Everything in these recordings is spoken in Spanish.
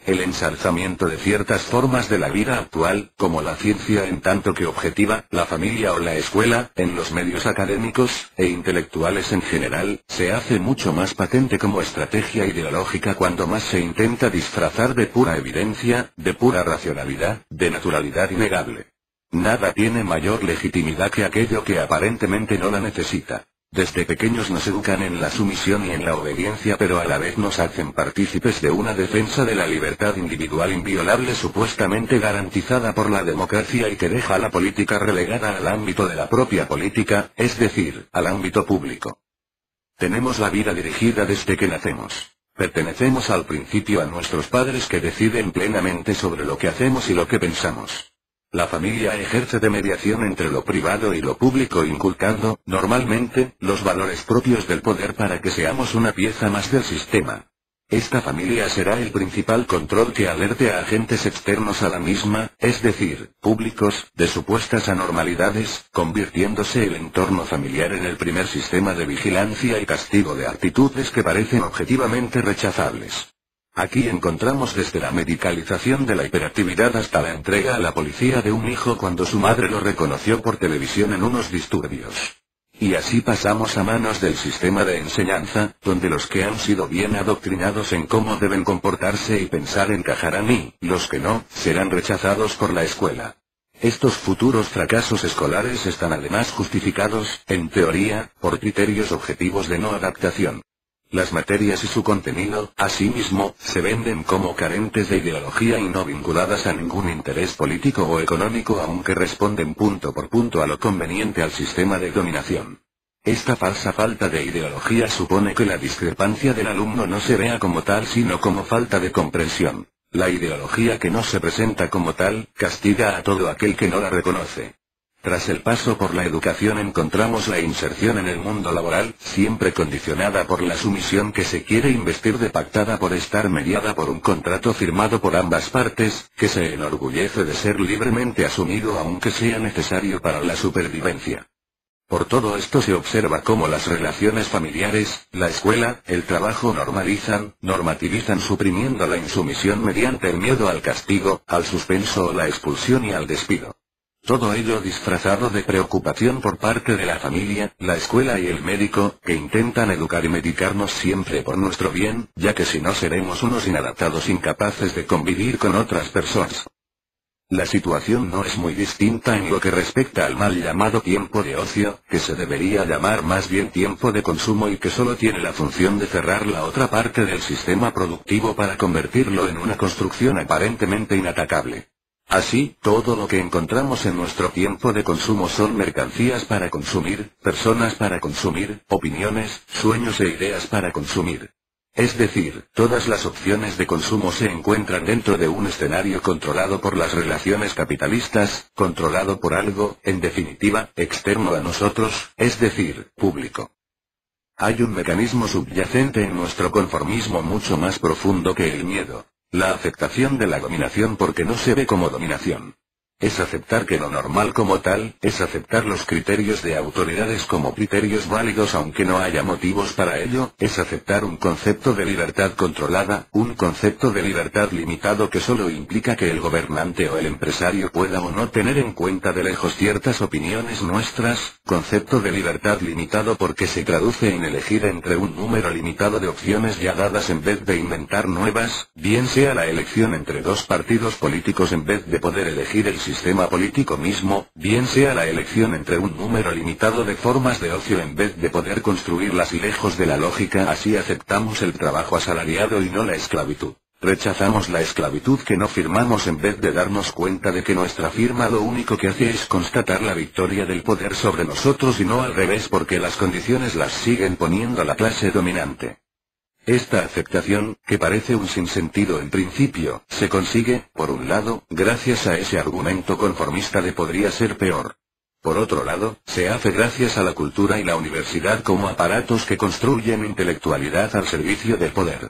el ensalzamiento de ciertas formas de la vida actual, como la ciencia en tanto que objetiva, la familia o la escuela, en los medios académicos, e intelectuales en general, se hace mucho más patente como estrategia ideológica cuando más se intenta disfrazar de pura evidencia, de pura racionalidad, de naturalidad innegable. Nada tiene mayor legitimidad que aquello que aparentemente no la necesita. Desde pequeños nos educan en la sumisión y en la obediencia, pero a la vez nos hacen partícipes de una defensa de la libertad individual inviolable supuestamente garantizada por la democracia y que deja a la política relegada al ámbito de la propia política, es decir, al ámbito público. Tenemos la vida dirigida desde que nacemos. Pertenecemos al principio a nuestros padres que deciden plenamente sobre lo que hacemos y lo que pensamos. La familia ejerce de mediación entre lo privado y lo público inculcando, normalmente, los valores propios del poder para que seamos una pieza más del sistema. Esta familia será el principal control que alerte a agentes externos a la misma, es decir, públicos, de supuestas anormalidades, convirtiéndose el entorno familiar en el primer sistema de vigilancia y castigo de actitudes que parecen objetivamente rechazables. Aquí encontramos desde la medicalización de la hiperactividad hasta la entrega a la policía de un hijo cuando su madre lo reconoció por televisión en unos disturbios. Y así pasamos a manos del sistema de enseñanza, donde los que han sido bien adoctrinados en cómo deben comportarse y pensar encajarán y, los que no, serán rechazados por la escuela. Estos futuros fracasos escolares están además justificados, en teoría, por criterios objetivos de no adaptación. Las materias y su contenido, asimismo, se venden como carentes de ideología y no vinculadas a ningún interés político o económico aunque responden punto por punto a lo conveniente al sistema de dominación. Esta falsa falta de ideología supone que la discrepancia del alumno no se vea como tal sino como falta de comprensión. La ideología que no se presenta como tal, castiga a todo aquel que no la reconoce. Tras el paso por la educación encontramos la inserción en el mundo laboral, siempre condicionada por la sumisión que se quiere investir de pactada por estar mediada por un contrato firmado por ambas partes, que se enorgullece de ser libremente asumido aunque sea necesario para la supervivencia. Por todo esto se observa cómo las relaciones familiares, la escuela, el trabajo normativizan suprimiendo la insumisión mediante el miedo al castigo, al suspenso o la expulsión y al despido. Todo ello disfrazado de preocupación por parte de la familia, la escuela y el médico, que intentan educar y medicarnos siempre por nuestro bien, ya que si no seremos unos inadaptados incapaces de convivir con otras personas. La situación no es muy distinta en lo que respecta al mal llamado tiempo de ocio, que se debería llamar más bien tiempo de consumo y que solo tiene la función de cerrar la otra parte del sistema productivo para convertirlo en una construcción aparentemente inatacable. Así, todo lo que encontramos en nuestro tiempo de consumo son mercancías para consumir, personas para consumir, opiniones, sueños e ideas para consumir. Es decir, todas las opciones de consumo se encuentran dentro de un escenario controlado por las relaciones capitalistas, controlado por algo, en definitiva, externo a nosotros, es decir, público. Hay un mecanismo subyacente en nuestro conformismo mucho más profundo que el miedo. La aceptación de la dominación porque no se ve como dominación. Es aceptar que lo normal como tal, es aceptar los criterios de autoridades como criterios válidos aunque no haya motivos para ello, es aceptar un concepto de libertad controlada, un concepto de libertad limitado que solo implica que el gobernante o el empresario pueda o no tener en cuenta de lejos ciertas opiniones nuestras, concepto de libertad limitado porque se traduce en elegir entre un número limitado de opciones ya dadas en vez de inventar nuevas, bien sea la elección entre dos partidos políticos en vez de poder elegir el sistema político mismo, bien sea la elección entre un número limitado de formas de ocio en vez de poder construirlas y lejos de la lógica. Así aceptamos el trabajo asalariado y no la esclavitud. Rechazamos la esclavitud que no firmamos en vez de darnos cuenta de que nuestra firma lo único que hace es constatar la victoria del poder sobre nosotros y no al revés porque las condiciones las siguen poniendo la clase dominante. Esta aceptación, que parece un sinsentido en principio, se consigue, por un lado, gracias a ese argumento conformista de podría ser peor. Por otro lado, se hace gracias a la cultura y la universidad como aparatos que construyen intelectualidad al servicio del poder.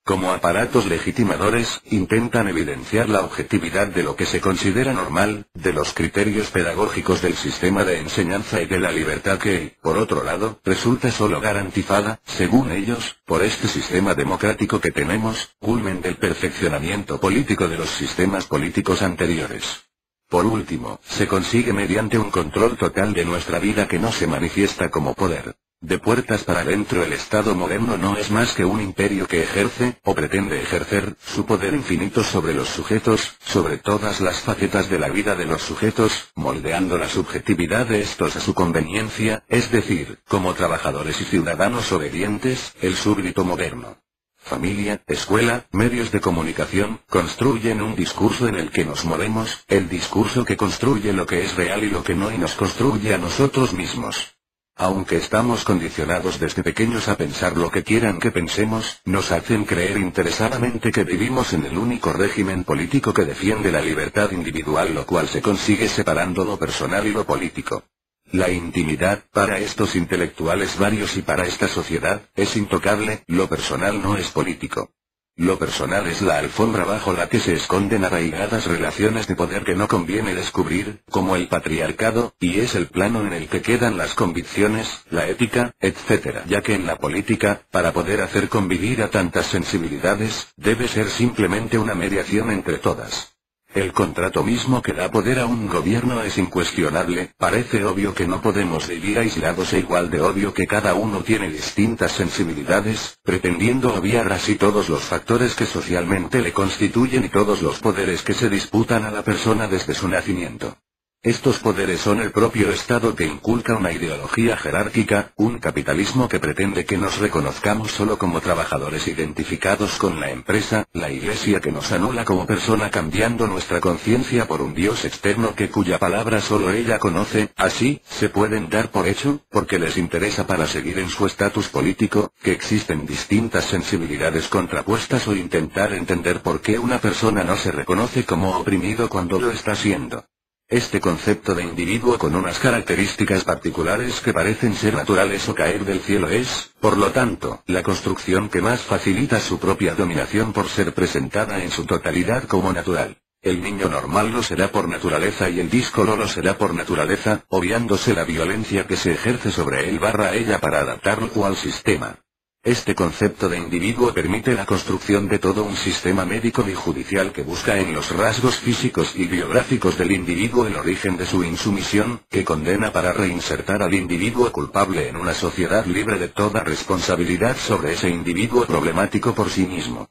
Como aparatos legitimadores, intentan evidenciar la objetividad de lo que se considera normal, de los criterios pedagógicos del sistema de enseñanza y de la libertad que, por otro lado, resulta solo garantizada, según ellos, por este sistema democrático que tenemos, culmen del perfeccionamiento político de los sistemas políticos anteriores. Por último, se consigue mediante un control total de nuestra vida que no se manifiesta como poder. De puertas para adentro el Estado moderno no es más que un imperio que ejerce, o pretende ejercer, su poder infinito sobre los sujetos, sobre todas las facetas de la vida de los sujetos, moldeando la subjetividad de estos a su conveniencia, es decir, como trabajadores y ciudadanos obedientes, el súbdito moderno. Familia, escuela, medios de comunicación, construyen un discurso en el que nos movemos, el discurso que construye lo que es real y lo que no y nos construye a nosotros mismos. Aunque estamos condicionados desde pequeños a pensar lo que quieran que pensemos, nos hacen creer interesadamente que vivimos en el único régimen político que defiende la libertad individual, lo cual se consigue separando lo personal y lo político. La intimidad, para estos intelectuales varios y para esta sociedad, es intocable, lo personal no es político. Lo personal es la alfombra bajo la que se esconden arraigadas relaciones de poder que no conviene descubrir, como el patriarcado, y es el plano en el que quedan las convicciones, la ética, etc. Ya que en la política, para poder hacer convivir a tantas sensibilidades, debe ser simplemente una mediación entre todas. El contrato mismo que da poder a un gobierno es incuestionable, parece obvio que no podemos vivir aislados e igual de obvio que cada uno tiene distintas sensibilidades, pretendiendo obviar así todos los factores que socialmente le constituyen y todos los poderes que se disputan a la persona desde su nacimiento. Estos poderes son el propio Estado que inculca una ideología jerárquica, un capitalismo que pretende que nos reconozcamos solo como trabajadores identificados con la empresa, la Iglesia que nos anula como persona cambiando nuestra conciencia por un Dios externo cuya palabra solo ella conoce, así, se pueden dar por hecho, porque les interesa para seguir en su estatus político, que existen distintas sensibilidades contrapuestas o intentar entender por qué una persona no se reconoce como oprimido cuando lo está siendo. Este concepto de individuo con unas características particulares que parecen ser naturales o caer del cielo es, por lo tanto, la construcción que más facilita su propia dominación por ser presentada en su totalidad como natural. El niño normal lo será por naturaleza y el díscolo lo será por naturaleza, obviándose la violencia que se ejerce sobre él / ella para adaptarlo al sistema. Este concepto de individuo permite la construcción de todo un sistema médico y judicial que busca en los rasgos físicos y biográficos del individuo el origen de su insumisión, que condena para reinsertar al individuo culpable en una sociedad libre de toda responsabilidad sobre ese individuo problemático por sí mismo.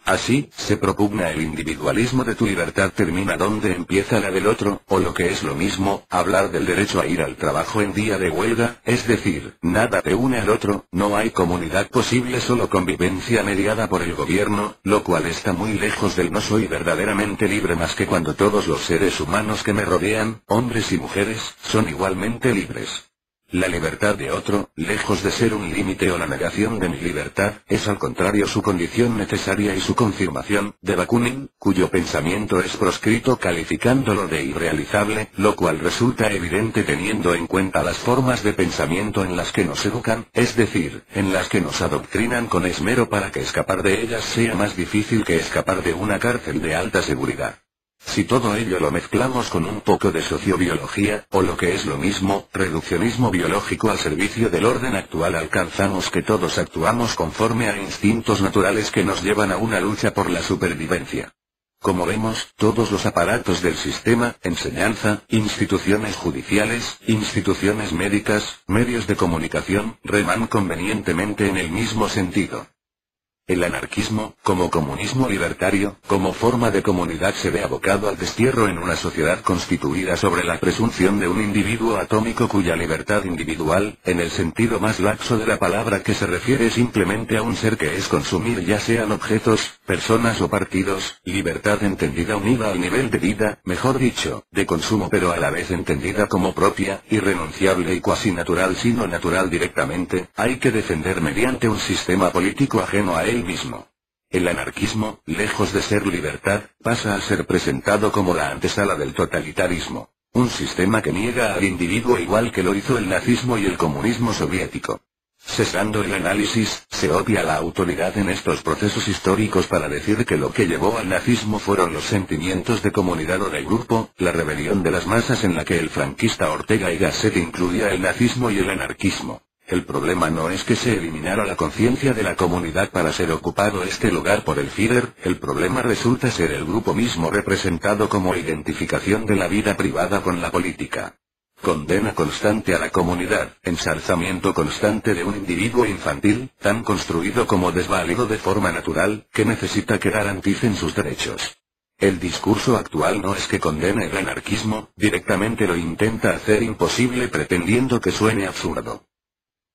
Así, se propugna el individualismo de tu libertad termina donde empieza la del otro, o lo que es lo mismo, hablar del derecho a ir al trabajo en día de huelga, es decir, nada te une al otro, no hay comunidad posible solo convivencia mediada por el gobierno, lo cual está muy lejos del no soy verdaderamente libre más que cuando todos los seres humanos que me rodean, hombres y mujeres, son igualmente libres. La libertad de otro, lejos de ser un límite o la negación de mi libertad, es al contrario su condición necesaria y su confirmación, de Bakunin, cuyo pensamiento es proscrito calificándolo de irrealizable, lo cual resulta evidente teniendo en cuenta las formas de pensamiento en las que nos educan, es decir, en las que nos adoctrinan con esmero para que escapar de ellas sea más difícil que escapar de una cárcel de alta seguridad. Si todo ello lo mezclamos con un poco de sociobiología, o lo que es lo mismo, reduccionismo biológico al servicio del orden actual, alcanzamos que todos actuamos conforme a instintos naturales que nos llevan a una lucha por la supervivencia. Como vemos, todos los aparatos del sistema, enseñanza, instituciones judiciales, instituciones médicas, medios de comunicación, reman convenientemente en el mismo sentido. El anarquismo, como comunismo libertario, como forma de comunidad se ve abocado al destierro en una sociedad constituida sobre la presunción de un individuo atómico cuya libertad individual, en el sentido más laxo de la palabra que se refiere simplemente a un ser que es consumir ya sean objetos, personas o partidos, libertad entendida unida al nivel de vida, mejor dicho, de consumo pero a la vez entendida como propia, irrenunciable y cuasi natural sino natural directamente, hay que defender mediante un sistema político ajeno a él mismo. El anarquismo, lejos de ser libertad, pasa a ser presentado como la antesala del totalitarismo, un sistema que niega al individuo igual que lo hizo el nazismo y el comunismo soviético. Cesando el análisis, se obvia la autoridad en estos procesos históricos para decir que lo que llevó al nazismo fueron los sentimientos de comunidad o de grupo, la rebelión de las masas en la que el franquista Ortega y Gasset incluía el nazismo y el anarquismo. El problema no es que se eliminara la conciencia de la comunidad para ser ocupado este lugar por el Führer, el problema resulta ser el grupo mismo representado como identificación de la vida privada con la política. Condena constante a la comunidad, ensalzamiento constante de un individuo infantil, tan construido como desválido de forma natural, que necesita que garanticen sus derechos. El discurso actual no es que condene el anarquismo, directamente lo intenta hacer imposible pretendiendo que suene absurdo.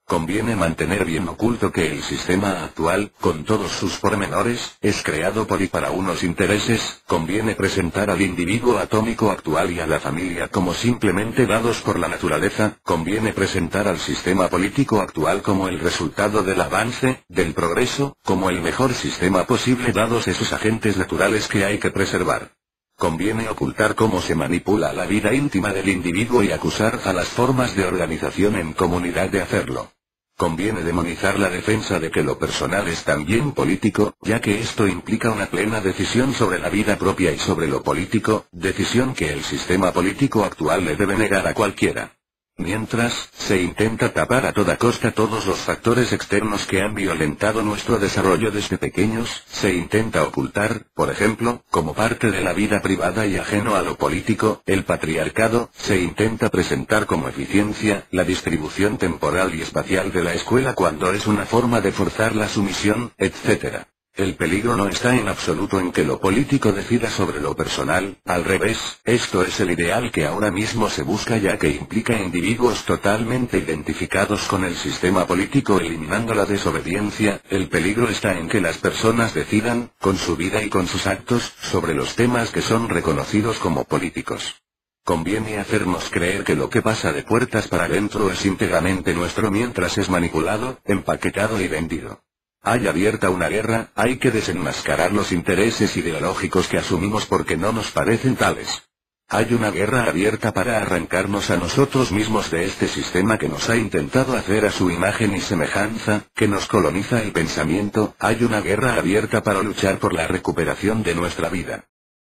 Conviene mantener bien oculto que el sistema actual, con todos sus pormenores, es creado por y para unos intereses. Conviene presentar al individuo atómico actual y a la familia como simplemente dados por la naturaleza. Conviene presentar al sistema político actual como el resultado del avance, del progreso, como el mejor sistema posible dados esos agentes naturales que hay que preservar. Conviene ocultar cómo se manipula la vida íntima del individuo y acusar a las formas de organización en comunidad de hacerlo. Conviene demonizar la defensa de que lo personal es también político, ya que esto implica una plena decisión sobre la vida propia y sobre lo político, decisión que el sistema político actual le debe negar a cualquiera. Mientras, se intenta tapar a toda costa todos los factores externos que han violentado nuestro desarrollo desde pequeños, se intenta ocultar, por ejemplo, como parte de la vida privada y ajeno a lo político, el patriarcado, se intenta presentar como eficiencia, la distribución temporal y espacial de la escuela cuando es una forma de forzar la sumisión, etc. El peligro no está en absoluto en que lo político decida sobre lo personal, al revés, esto es el ideal que ahora mismo se busca ya que implica individuos totalmente identificados con el sistema político eliminando la desobediencia. El peligro está en que las personas decidan, con su vida y con sus actos, sobre los temas que son reconocidos como políticos. Conviene hacernos creer que lo que pasa de puertas para adentro es íntegramente nuestro mientras es manipulado, empaquetado y vendido. Hay abierta una guerra, hay que desenmascarar los intereses ideológicos que asumimos porque no nos parecen tales. Hay una guerra abierta para arrancarnos a nosotros mismos de este sistema que nos ha intentado hacer a su imagen y semejanza, que nos coloniza el pensamiento. Hay una guerra abierta para luchar por la recuperación de nuestra vida.